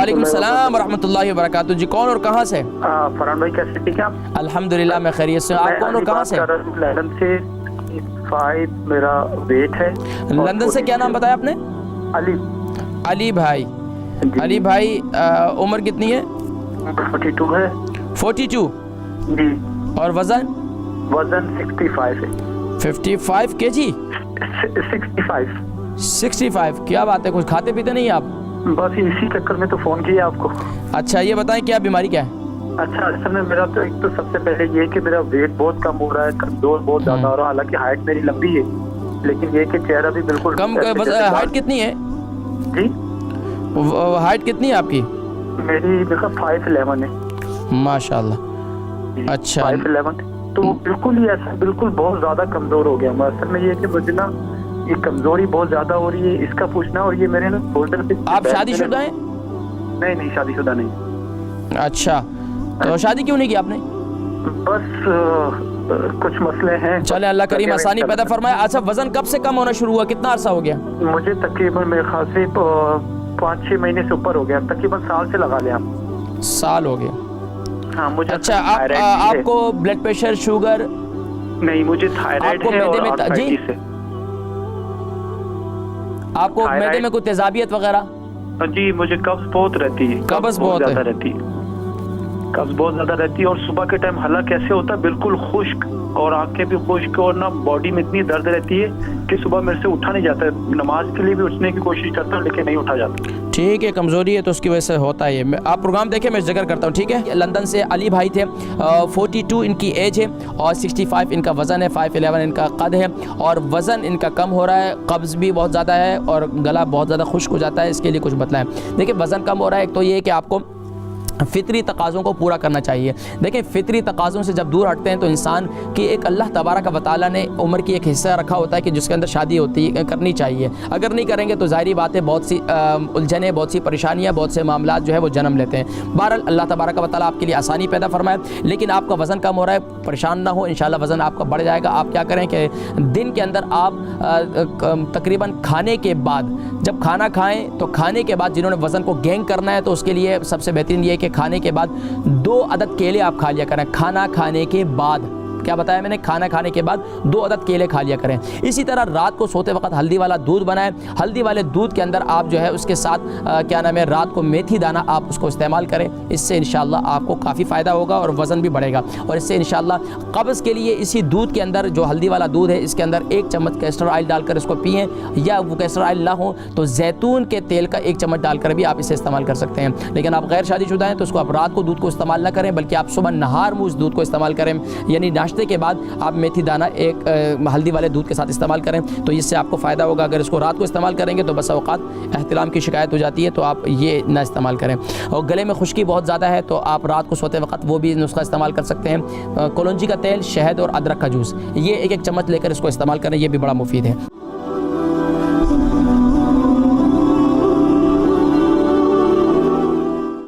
वालेकुम सलाम रहमतुल्लाहि व बरकातुहू। जी कौन और कहाँ से? फरहान भाई कैसे, ठीक है आप? अल्हम्दुलिल्लाह मैं खैरियत से। आप कौन और कहाँ से? लंदन से 5 मेरा वेट है। लंदन से क्या नाम बताया आपने? अली। अली भाई। अली भाई उम्र कितनी है? 42 है। 42 जी। और वजन? वजन 65 है। 55 kg? 65। क्या बात है, कुछ खाते पीते नहीं आप? बस इसी चक्कर में तो फ़ोन किया आपको। अच्छा ये बताएं क्या बीमारी क्या है? अच्छा असल में मेरा तो एक तो सबसे पहले ये कि मेरा वेट बहुत कम हो रहा है, कमजोर बहुत ज़्यादा हो रहा है। हालांकि हाइट मेरी लंबी है, लेकिन ये कि चेहरा भी बिल्कुल कम। हाइट कितनी है जी? हाइट कितनी है आपकी? मेरी देखो 5'11" है माशाल्लाह। अच्छा 5'11", तो बिल्कुल ही ऐसा बिल्कुल बहुत ज़्यादा कमज़ोर हो गया मैं। असल में ये कि मुझे ना ये कमज़ोरी बहुत ज़्यादा हो रही है, इसका पूछना। और ये मेरे ना शोल्डर पे। आप शादीशुदा हैं? नहीं शादीशुदा नहीं। अच्छा तो शादी क्यों नहीं की आपने? बस कुछ मसले हैं। चले अल्लाह करीम आसानी पैदा फरमाए। अच्छा वजन कब से कम होना शुरू हुआ, कितना अरसा हो गया? मुझे तकरीबन मेरे ख्याल से 5-6 महीने से ऊपर हो गया, तकरीबन साल से लगा लिया। साल हो गया? हाँ मुझे। अच्छा आपको ब्लड प्रेशर, शुगर? नहीं मुझे थायराइड है और आर्थराइटिस है। आपको मैदे में कोई तेजाबियत वगैरह? जी मुझे कब्ज बहुत रहती है। कब्ज बहुत ज्यादा रहती है। कब्ज बहुत ज्यादा रहती है और सुबह के टाइम हला कैसे होता है, बिल्कुल खुश्क और आंखें भी खुश्क और ना बॉडी में इतनी दर्द रहती है कि सुबह मेरे से उठा नहीं जाता है। नमाज के लिए भी उठने की कोशिश करता हूँ लेकिन नहीं उठा जाता। ठीक है, कमज़ोरी है तो उसकी वजह से होता है ये। आप प्रोग्राम देखें, मैं जिक्र करता हूँ, ठीक है। लंदन से अली भाई थे, 42 इनकी एज है और 65 इनका वज़न है, 5'11" इनका कद है और वज़न इनका कम हो रहा है, कब्ज़ भी बहुत ज़्यादा है और गला बहुत ज़्यादा खुश्क हो जाता है। इसके लिए कुछ बतलाएं। देखिए वज़न कम हो रहा है, एक तो ये है कि आपको फ़ितरी तकाज़ों को पूरा करना चाहिए। देखिए फ़ितरी तकाज़ों से जब दूर हटते हैं तो इंसान की एक अल्लाह तबारक व तआला ने उम्र की एक हिस्सा रखा होता है कि जिसके अंदर शादी होती है, करनी चाहिए। अगर नहीं करेंगे तो ज़ाहिरी बात है बहुत सी उलझनें, बहुत सी परेशानियाँ, बहुत से मामला जो है वो जन्म लेते हैं। बहरहाल अल्लाह तबारक व तआला आपके लिए आसानी पैदा फरमाए। लेकिन आपका वज़न कम हो रहा है, परेशान ना हो, इंशाअल्लाह वज़न आपका बढ़ जाएगा। आप क्या करें कि दिन के अंदर आप तकरीबन खाने के बाद, जब खाना खाएँ तो खाने के बाद जिन्होंने वज़न को गेन करना है तो उसके लिए सबसे बेहतरीन ये है कि खाने के बाद 2 अदद केले आप खा लिया करें। खाना खाने के बाद, क्या बताया मैंने, खाना खाने के बाद 2 अदद केले खा लिया करें। इसी तरह रात को सोते वक्त हल्दी वाला दूध बनाएं। हल्दी वाले दूध के अंदर आप जो है उसके साथ क्या नाम है, रात को मेथी दाना आप उसको इस्तेमाल करें। इससे इंशाअल्लाह आपको काफ़ी फ़ायदा होगा और वज़न भी बढ़ेगा। और इससे इंशाअल्लाह कब्ज़ के लिए इसी दूध के अंदर, जो हल्दी वाला दूध है, इसके अंदर 1 चम्मच कैस्टर ऑयल डालकर इसको पिएँ, या वो कैस्टर ऑयल ना हो तो जैतून के तेल का 1 चम्मच डालकर भी आप इसे इस्तेमाल कर सकते हैं। लेकिन आप गैर शादीशुदा हैं तो उसको आप रात को दूध को इस्तेमाल ना करें, बल्कि आप सुबह नहार मुँह उस दूध को इस्तेमाल करें। यानी नाश्ते के बाद आप मेथी दाना एक हल्दी वाले दूध के साथ इस्तेमाल करें तो इससे आपको फ़ायदा होगा। अगर इसको रात को इस्तेमाल करेंगे तो बस औक़ात एहतिलाम की शिकायत हो जाती है, तो आप ये ना इस्तेमाल करें। और गले में खुश्की बहुत ज़्यादा है तो आप रात को सोते वक्त वो भी नुस्खा इस्तेमाल कर सकते हैं। कलौंजी का तेल, शहद और अदरक का जूस, ये 1-1 चम्मच लेकर इसको इस्तेमाल करें, ये भी बड़ा मुफीद है।